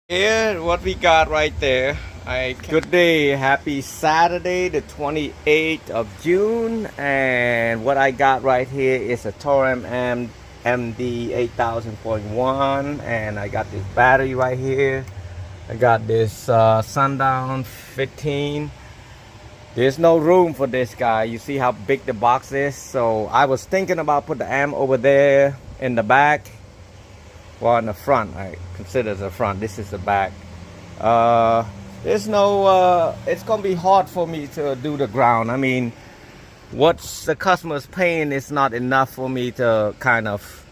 Here, what we got right there. Good day, happy Saturday, the 28th of June, and what I got right here is a Taramp MD 8000.1, and I got this battery right here. I got this Sundown 15. There's no room for this guy. You see how big the box is? So I was thinking about put the amp over there in the back. Well, in the front, I consider the front. This is the back. There's no, it's gonna be hard for me to do the ground. I mean, what the customer's paying is not enough for me to kind of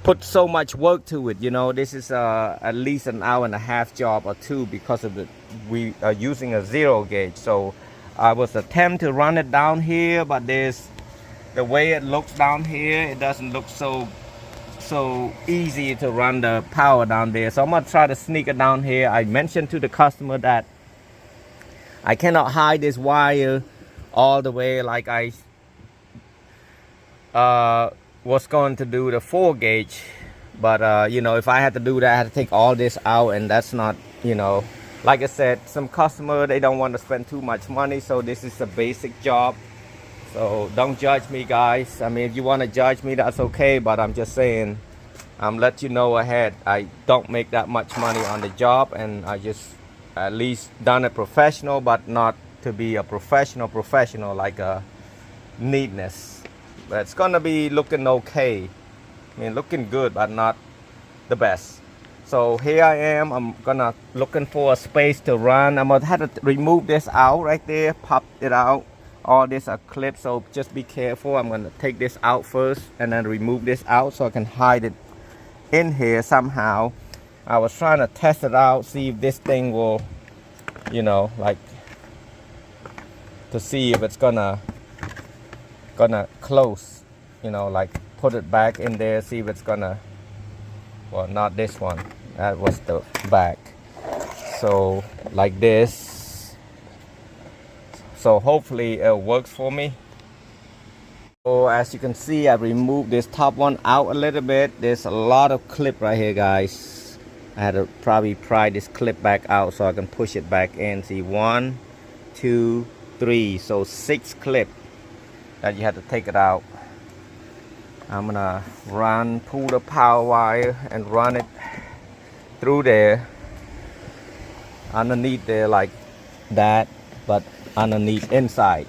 put so much work to it. You know, this is at least an hour and a half job or two because of we are using a zero gauge. So I was attempt to run it down here, but there's the way it looks down here. It doesn't look so easy to run the power down there. So I'm gonna try to sneak it down here. I mentioned to the customer that I cannot hide this wire all the way like I was going to do the 4 gauge, but you know, if I had to do that, I had to take all this out, and that's not, you know, like I said, some customer, they don't want to spend too much money, so this is a basic job. So don't judge me, guys. I mean, if you want to judge me, that's okay, but I'm just saying, I'm let you know ahead, I don't make that much money on the job, and I just at least done it professional, but not to be a professional like a neatness. But it's gonna be looking okay. I mean, looking good, but not the best. So here I am. I'm gonna looking for a space to run. I'm gonna have to remove this out right there, pop it out. All this are clips, so just be careful. I'm gonna take this out first and then remove this out so I can hide it in here somehow. I was trying to test it out, see if this thing will, you know, like, to see if it's gonna close, you know, like put it back in there, see if it's gonna, well, not this one, that was the back. So like this. So hopefully it works for me. So as you can see, I removed this top one out a little bit. There's a lot of clip right here, guys. I had to probably pry this clip back out so I can push it back in. See, 1, 2, 3, so 6 clip that you have to take it out. I'm gonna pull the power wire and run it through there, underneath there like that, but underneath inside.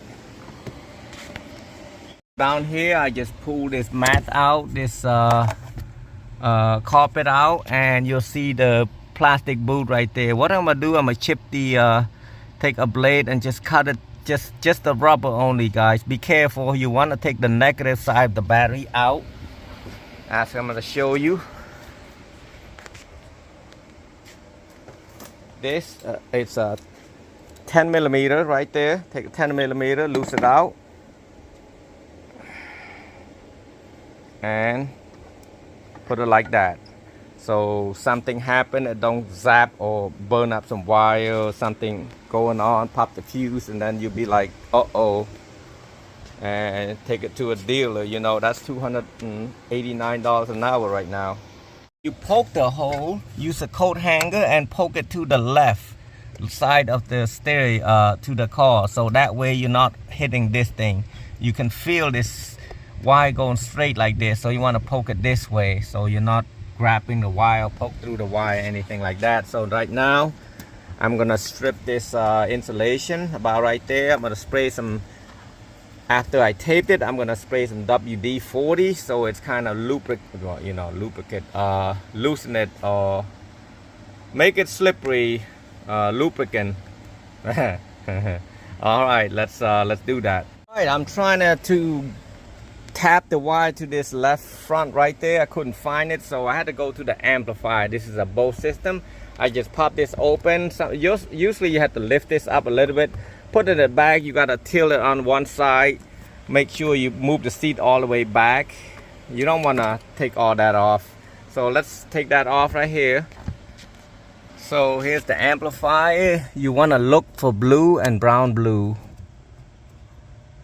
Down here I just pull this mat out, this carpet out, and you'll see the plastic boot right there. What I'm gonna do, I'm gonna chip the take a blade and just cut it, just the rubber only, guys. Be careful, you want to take the negative side of the battery out, as I'm gonna show you. This it's a 10 millimeter right there. Take a 10 millimeter, loose it out, and put it like that. So something happen, it don't zap or burn up some wire or something going on, pop the fuse, and then you'll be like, uh-oh, and take it to a dealer. You know, that's $289 an hour right now. You poke the hole, use a coat hanger and poke it to the left side of the stereo to the car, so that way you're not hitting this thing. You can feel this wire going straight like this, so you want to poke it this way so you're not grabbing the wire, poke through the wire, anything like that. So right now I'm gonna strip this insulation about right there. I'm gonna spray some, after I taped it, I'm gonna spray some WD-40 so it's kind of lubricant, well, you know, loosen it or make it slippery, lubricant. All right, let's do that. All right, I'm trying to tap the wire to this left front right there. I couldn't find it, so I had to go to the amplifier. This is a Bose system. I just pop this open. So usually you have to lift this up a little bit, put it in the bag. You gotta tilt it on one side, make sure you move the seat all the way back. You don't want to take all that off, so let's take that off right here. So here's the amplifier. You want to look for blue and brown blue.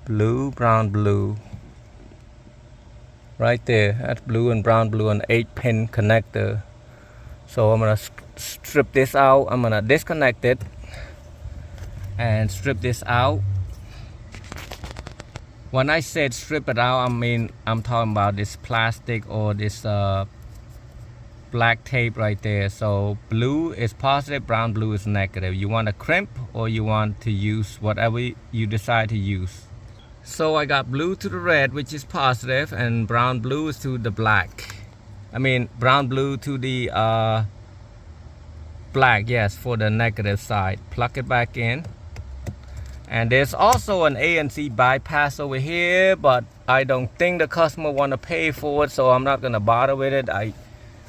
Blue, brown, blue. Right there, that's blue and brown blue, an 8-pin connector. So I'm gonna strip this out. I'm gonna disconnect it and strip this out. When I said strip it out, I mean I'm talking about this plastic or this black tape right there. So blue is positive, brown blue is negative. You want to crimp or you want to use whatever you decide to use. So I got blue to the red, which is positive, and brown blue is to the black. I mean brown blue to the black, yes, for the negative side. Plug it back in. And there's also an ANC bypass over here, but I don't think the customer want to pay for it, so I'm not gonna bother with it. I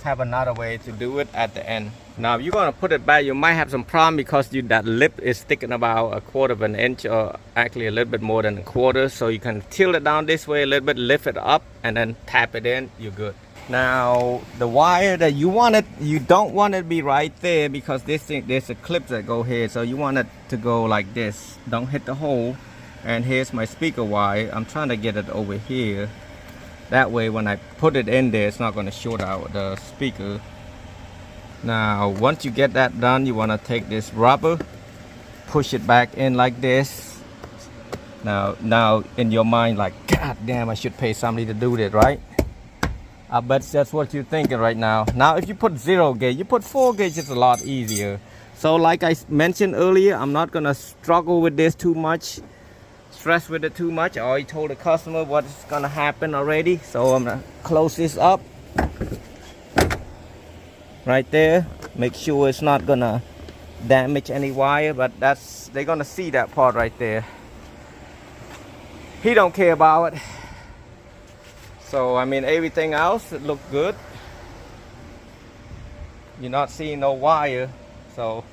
have another way to do it at the end. Now if you're gonna put it back, you might have some problem because that lip is sticking about 1/4 of an inch, or actually a little bit more than 1/4. So you can tilt it down this way a little bit, lift it up, and then tap it in. You're good. Now the wire that you want it, you don't want it to be right there because this thing, there's a clip that go here, so you want it to go like this. Don't hit the hole. And here's my speaker wire. I'm trying to get it over here. That way when I put it in there, it's not going to short out the speaker. Now once you get that done, you want to take this rubber, push it back in like this. Now in your mind, like, God damn, I should pay somebody to do that, right? I bet that's what you're thinking right now. Now if you put 0 gauge, you put 4 gauge, it's a lot easier. So like I mentioned earlier, I'm not gonna struggle with this too much, stress with it too much. I already told the customer what's gonna happen already. So I'm gonna close this up right there. Make sure it's not gonna damage any wire, but they're gonna see that part right there. He don't care about it. So I mean everything else, it looked good. You're not seeing no wire, so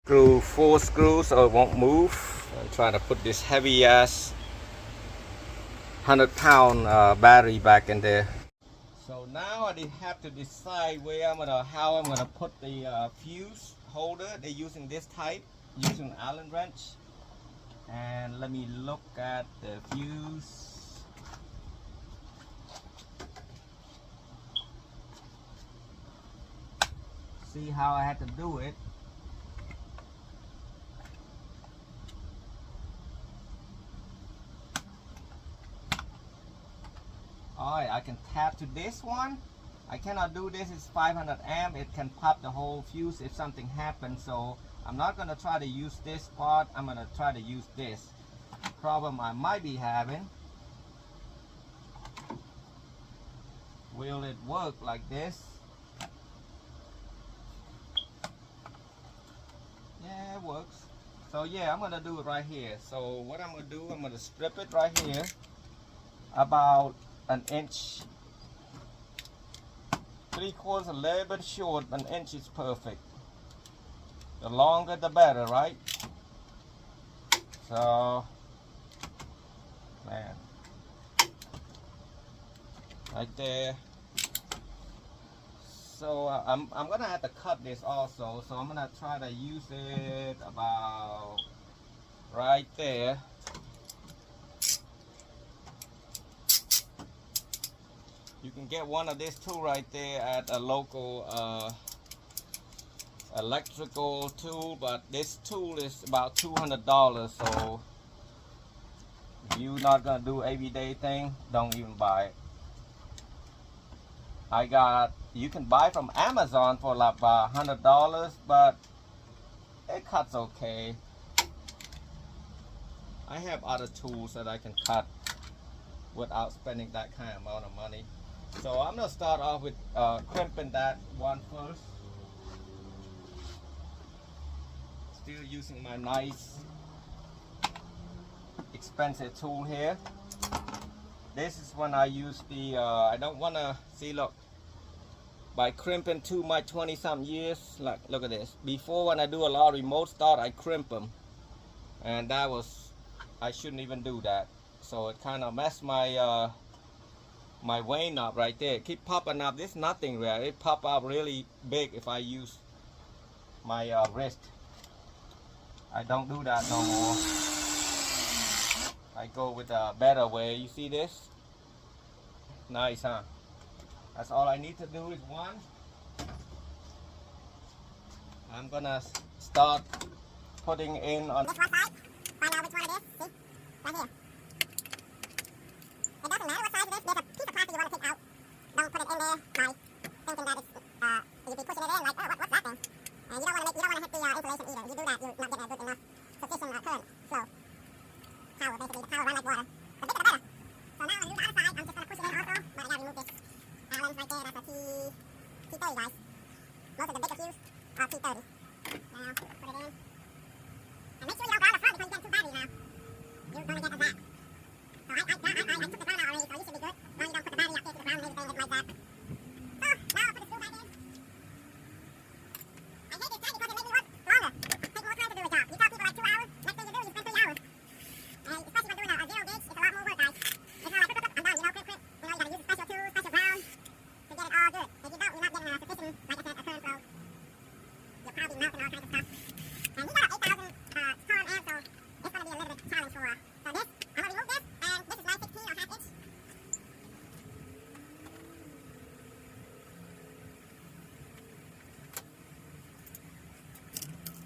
screw 4 screws so it won't move. I'm trying to put this heavy ass 100-pound battery back in there. So now I have to decide how I'm gonna put the fuse holder. They're using this type, using Allen wrench. And let me look at the fuse. See how I had to do it. Alright, I can tap to this one. I cannot do this, it's 500 amp. It can pop the whole fuse if something happens. So I'm not going to try to use this part. I'm going to try to use this. Problem I might be having. Will it work like this? Yeah, it works. So yeah, I'm going to do it right here. So what I'm going to do, I'm going to strip it right here. About an inch, 3/4, a little bit short. An inch is perfect. The longer the better, right? So, man, right there. So I'm gonna have to cut this also. So I'm gonna try to use it about right there. You can get one of these two right there at a local electrical tool, but this tool is about $200. So if you're not gonna do everyday thing, don't even buy it. You can buy from Amazon for like about $100, but it cuts okay. I have other tools that I can cut without spending that kind of amount of money. So I'm gonna start off with crimping that one first. still using my nice expensive tool here. This is when I use the I don't want to see, look, by crimping too much 20 something years, like look at this. Before, when I do a lot of remote start, I crimp them, and that was, I shouldn't even do that. So it kind of messed my my vein up right there. It keep popping up. This nothing rare. It pop up really big if I use my wrist. I don't do that no more. I go with a better way. You see this? Nice, huh? That's all I need to do is one. I'm gonna start putting in on this one side. Find out which one it is. See? Right here. It doesn't matter what size it is. There's a piece of plastic you want to take out. Don't put it in there by thinking that it's you'll be pushing it in like, oh, what's that thing? And you don't want to hit the insulation either. If you do that, you're not getting a good enough sufficient current flow. Power, basically. The power run like water. The bigger the better. So now I'm going to do the other side. I'm just going to push it in also. But I got to remove this Allen's right there. That's a T30, guys. Most of the bigger fuse are T30. Now, put it in. And make sure you don't go out the front because you're getting too battery now. You're going to get a zap. So I took the ground out already, so you should be good. As long as you don't put the battery up here to the ground, maybe things like that. So, now I'll put the screw back in. I hate this time because it makes me work longer. Take more time to do a job. You tell people like 2 hours, next thing you do, you spend 3 hours. And especially when doing a zero gauge, it's a lot more work, guys. It's not like, I'm done, you know, quick. You know, you gotta use a special tool, special ground to get it all good. If you don't, you're not getting a sufficient, like I said, a current flow. You'll probably melt and all kinds of stuff. And you got 8,000 current amp, so it's gonna be a little bit challenge for this. I'm gonna remove this, and this is 9/16 or 1/2 inch. That's a 1/2 inch.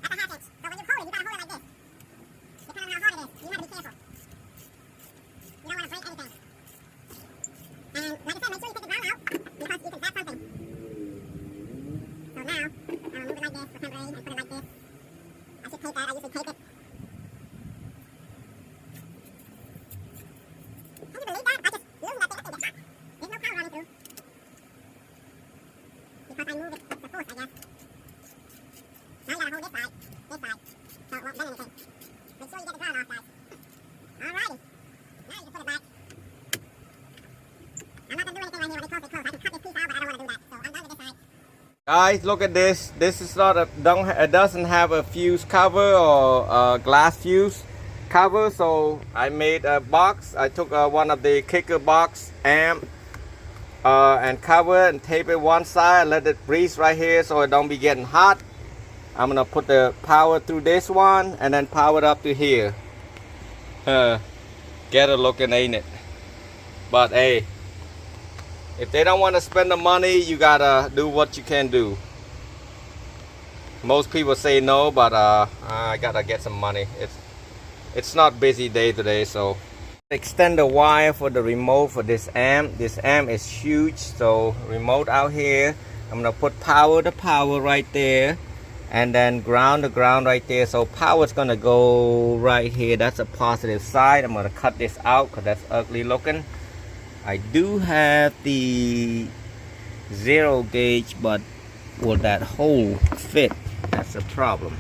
So when you hold it, you gotta hold it like this. Depending on how hard it is, you gotta be careful. You don't want to break anything. And like I said, make sure you take the ground out because you can zap something. So now, I'll move it like this for temporary and put it like this. I should tape that. I usually tape it. Can you believe that? I just loosen that thing. That thing gets hot. There's no power running through. Because I move it with the force, I guess. Now you gotta hold this side, so it won't bend anything. Make sure you get the ground off, guys. Alrighty. Now you can put it back. I'm not gonna do anything right here when it's close. I can cut this piece out, but I don't want to do that. So I'm done with this side. Guys, look at this. This is not a it doesn't have a fuse cover or a glass fuse cover, so I made a box. I took one of the kicker box amp and cover and tape it one side, let it breathe right here so it don't be getting hot. I'm gonna put the power through this one and then power it up to here. Get it looking, ain't it? But hey, if they don't want to spend the money, you gotta do what you can do. Most people say no, but I gotta get some money. It's not busy day today, so extend the wire for the remote for this amp. This amp is huge, so remote out here. I'm gonna put power to power right there, and then ground to ground right there. So power is gonna go right here. That's a positive side. I'm gonna cut this out because that's ugly looking. I do have the 0 gauge, but will that hole fit? That's a problem.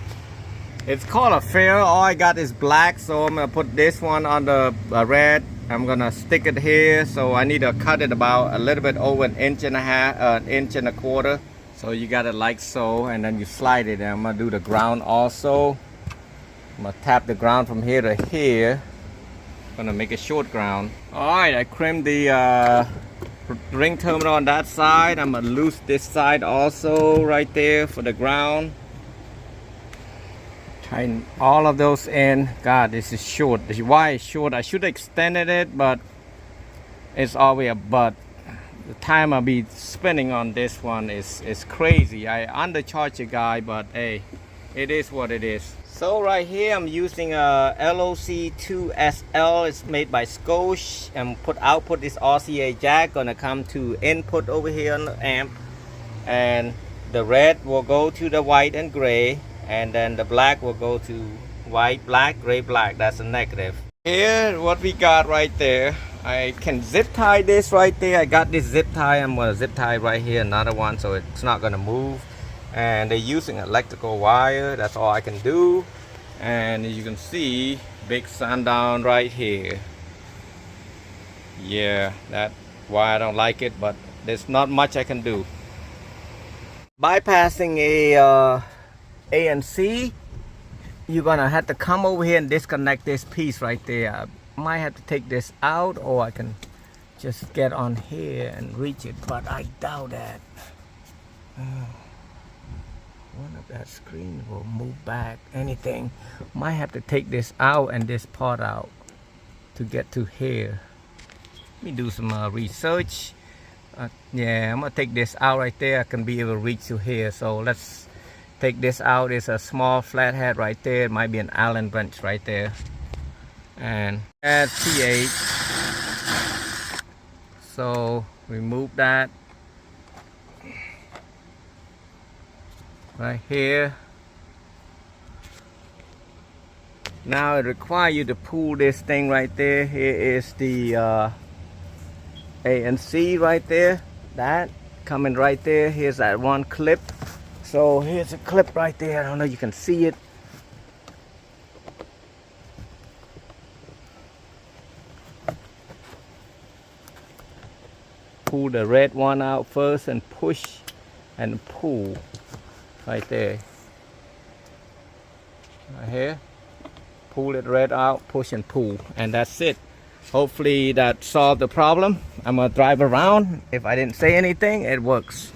It's called a fair. All I got is black, so I'm gonna put this one on the red. I'm gonna stick it here, so I need to cut it about a little bit over 1.5 inches, 1.25 inches. So you got it like so, and then you slide it. And I'm gonna do the ground also. I'm gonna tap the ground from here to here. Gonna make a short ground. All right, I crimped the ring terminal on that side. I'm gonna loose this side also right there for the ground. Tighten all of those in. God, this is short. This is why it's short. I should have extended it, but it's always a but. The time I'll be spending on this one is crazy. I undercharge the guy, but hey, it is what it is. So right here I'm using a LOC2SL. It's made by Scotch, and output is RCA jack. Gonna come to input over here on the amp, and the red will go to the white and gray, and then the black will go to white, black, gray, black. That's a negative. Here what we got right there, I can zip tie this right there. I got this zip tie. I'm gonna zip tie right here, another one, so it's not gonna move. and they're using electrical wire. That's all I can do. And as you can see, big Sundown right here. Yeah, that's why I don't like it, but there's not much I can do. Bypassing a ANC, you're gonna have to come over here and disconnect this piece right there. I might have to take this out, or I can just get on here and reach it, but I doubt that. One of that screen will move back. Anything. Might have to take this out and this part out to get to here. Let me do some research. Yeah, I'm gonna take this out right there. I can be able to reach to here. So let's take this out. It's a small flathead right there. It might be an Allen wrench right there. And add T8. So remove that right here. Now it requires you to pull this thing right there. Here is the ANC right there. That coming right there. Here's that one clip. So here's a clip right there. I don't know if you can see it. Pull the red one out first and push and pull right there. Right here. Pull it red out, push and pull, and that's it. Hopefully that solved the problem. I'm gonna drive around. If I didn't say anything, it works.